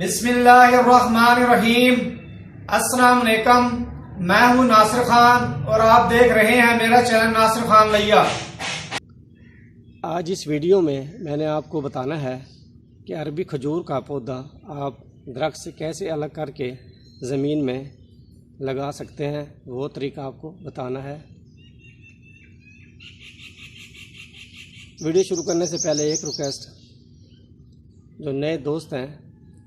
बिस्मिल्लाहिर्रहमानिर्रहीम। अस्सलाम वालेकुम। मैं हूं नासिर खान और आप देख रहे हैं मेरा चैनल नासिर खान लैया। आज इस वीडियो में मैंने आपको बताना है कि अरबी खजूर का पौधा आप दरख्त से कैसे अलग करके ज़मीन में लगा सकते हैं, वो तरीका आपको बताना है। वीडियो शुरू करने से पहले एक रिक्वेस्ट, जो नए दोस्त हैं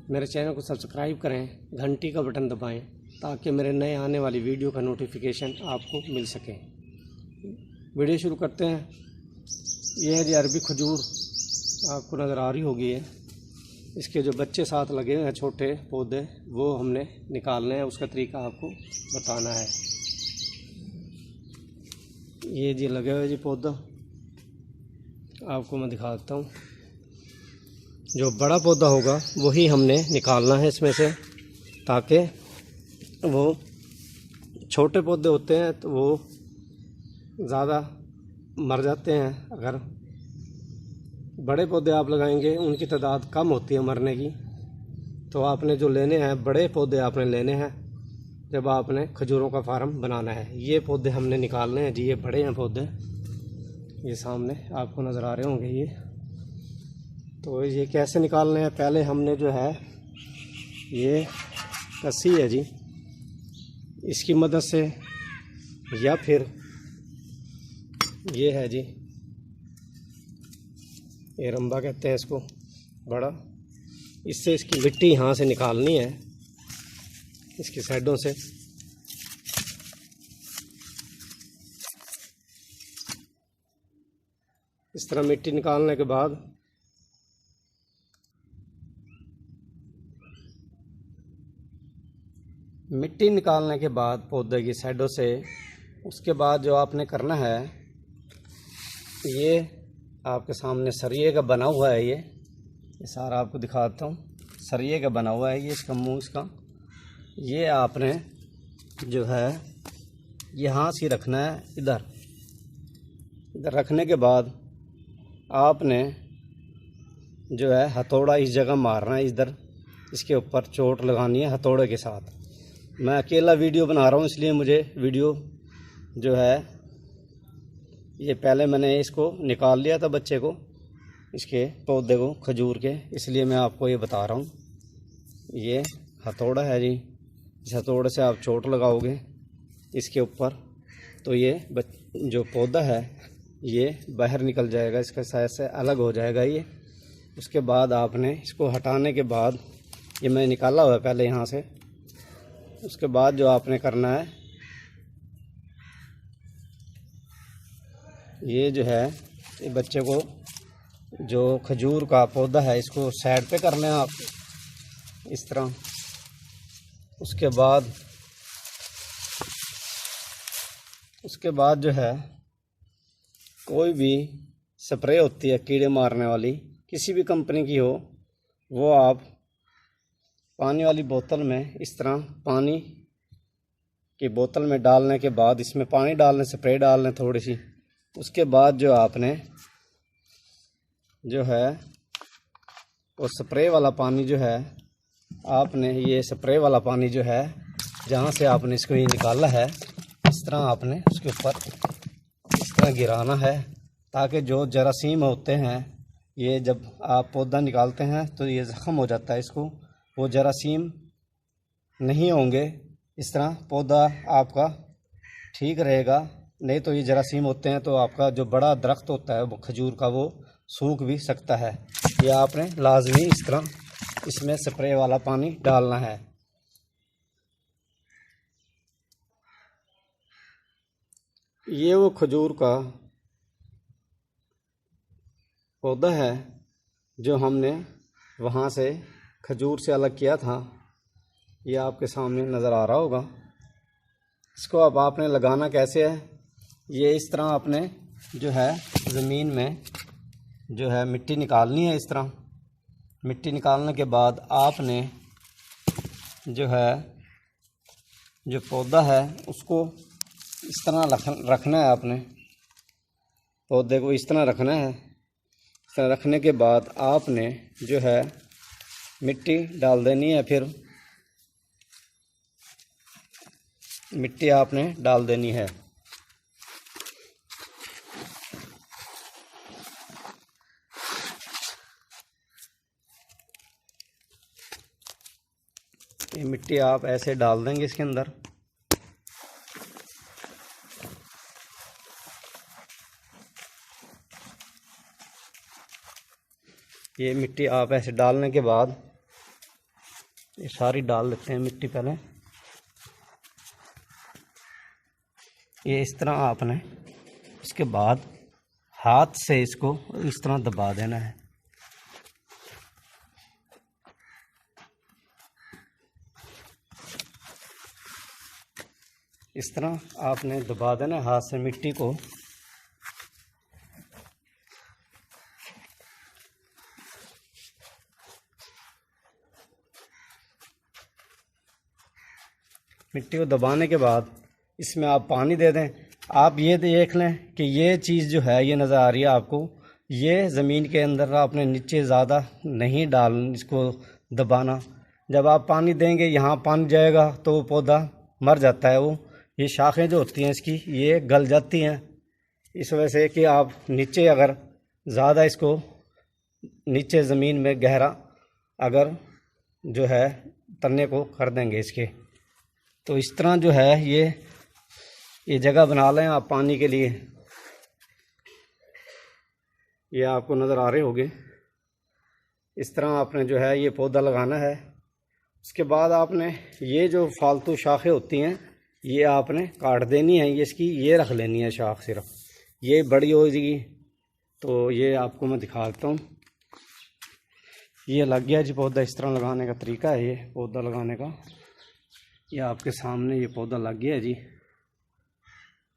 मेरे चैनल को सब्सक्राइब करें, घंटी का बटन दबाएं ताकि मेरे नए आने वाली वीडियो का नोटिफिकेशन आपको मिल सके। वीडियो शुरू करते हैं। ये है जी अरबी खजूर, आपको नज़र आ रही होगी है। इसके जो बच्चे साथ लगे हुए हैं छोटे पौधे, वो हमने निकालने हैं, उसका तरीका आपको बताना है। ये जी लगे हुए जी पौधा, आपको मैं दिखा देता हूँ। जो बड़ा पौधा होगा वही हमने निकालना है इसमें से, ताकि वो छोटे पौधे होते हैं तो वो ज़्यादा मर जाते हैं। अगर बड़े पौधे आप लगाएंगे उनकी तादाद कम होती है मरने की। तो आपने जो लेने हैं बड़े पौधे आपने लेने हैं जब आपने खजूरों का फार्म बनाना है। ये पौधे हमने निकालने हैं जी, ये बड़े हैं पौधे, ये सामने आपको नज़र आ रहे होंगे ये। तो ये कैसे निकालने हैं, पहले हमने जो है ये कस्सी है जी, इसकी मदद से, या फिर ये है जी, ये रंबा कहते हैं इसको, बड़ा, इससे इसकी मिट्टी यहाँ से निकालनी है, इसकी साइडों से। इस तरह मिट्टी निकालने के बाद पौधे की साइडों से, उसके बाद जो आपने करना है, ये आपके सामने सरिये का बना हुआ है। ये सारा आपको दिखाता हूँ, सरिये का बना हुआ है ये, इसका मुंह इसका। ये आपने जो है यहाँ से रखना है, इधर रखने के बाद आपने जो है हथौड़ा इस जगह मारना है, इधर इसके ऊपर चोट लगानी है हथौड़े के साथ। मैं अकेला वीडियो बना रहा हूँ, इसलिए मुझे वीडियो जो है ये पहले मैंने इसको निकाल लिया था बच्चे को, इसके पौधे को खजूर के, इसलिए मैं आपको ये बता रहा हूँ। ये हथौड़ा है जी, इस हथौड़े से आप चोट लगाओगे इसके ऊपर तो ये जो पौधा है ये बाहर निकल जाएगा, इसका साइज से अलग हो जाएगा ये। उसके बाद आपने इसको हटाने के बाद, ये मैं निकाला हुआ है पहले यहाँ से, उसके बाद जो आपने करना है, ये जो है ये बच्चे को, जो खजूर का पौधा है, इसको साइड पे करना है आप इस तरह। उसके बाद जो है कोई भी स्प्रे होती है कीड़े मारने वाली, किसी भी कंपनी की हो, वो आप पानी वाली बोतल में इस तरह पानी की बोतल में डालने के बाद, इसमें पानी डालने, स्प्रे डालने थोड़ी सी। उसके बाद जो आपने जो है वो स्प्रे वाला पानी जो है, आपने ये स्प्रे वाला पानी जो है जहाँ से आपने इसको ये निकाला है, इस तरह आपने उसके ऊपर इस तरह गिराना है, ताकि जो जरासीम होते हैं, ये जब आप पौधा निकालते हैं तो ये ज़ख्म हो जाता है, इसको वो जरासीम नहीं होंगे। इस तरह पौधा आपका ठीक रहेगा। नहीं तो ये जरासीम होते हैं तो आपका जो बड़ा दरख्त होता है वो खजूर का, वो सूख भी सकता है। ये आपने लाजमी इस तरह इसमें स्प्रे वाला पानी डालना है। ये वो खजूर का पौधा है जो हमने वहाँ से खजूर से अलग किया था, ये आपके सामने नज़र आ रहा होगा। इसको अब आपने लगाना कैसे है, ये इस तरह आपने जो है ज़मीन में जो है मिट्टी निकालनी है। इस तरह मिट्टी निकालने के बाद आपने जो है जो पौधा है उसको इस तरह रखना है। आपने पौधे को इस तरह रखना है। इस तरह रखने के बाद आपने जो है मिट्टी डाल देनी है। फिर मिट्टी आपने डाल देनी है। ये मिट्टी आप ऐसे डाल देंगे इसके अंदर। ये मिट्टी आप ऐसे डालने के बाद ये सारी डाल देते हैं मिट्टी पहले। ये इस तरह आपने इसके बाद हाथ से इसको इस तरह दबा देना है। इस तरह आपने दबा देना हाथ से मिट्टी को। मिट्टी को दबाने के बाद इसमें आप पानी दे दें। आप ये देख लें कि ये चीज़ जो है ये नज़र आ रही है आपको, ये ज़मीन के अंदर आपने नीचे ज़्यादा नहीं डाल इसको दबाना। जब आप पानी देंगे यहाँ पानी जाएगा तो वो पौधा मर जाता है। वो ये शाखें जो होती हैं इसकी ये गल जाती हैं। इस वजह से कि आप नीचे अगर ज़्यादा इसको नीचे ज़मीन में गहरा अगर जो है तन्ने को कर देंगे इसके, तो इस तरह जो है ये जगह बना लें आप पानी के लिए। ये आपको नज़र आ रहे होंगे। इस तरह आपने जो है ये पौधा लगाना है। उसके बाद आपने ये जो फालतू शाखें होती हैं ये आपने काट देनी है। ये इसकी ये रख लेनी है शाख, सिर्फ ये बड़ी हो जाएगी। तो ये आपको मैं दिखा देता हूँ। ये लग गया जी पौधा। इस तरह लगाने का तरीका है ये पौधा लगाने का। ये आपके सामने ये पौधा लग गया है जी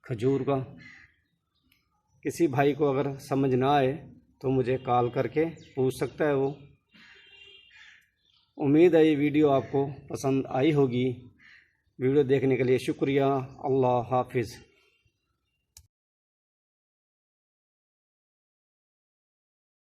खजूर का। किसी भाई को अगर समझ ना आए तो मुझे कॉल करके पूछ सकता है वो। उम्मीद है ये वीडियो आपको पसंद आई होगी। वीडियो देखने के लिए शुक्रिया। अल्लाह हाफिज़।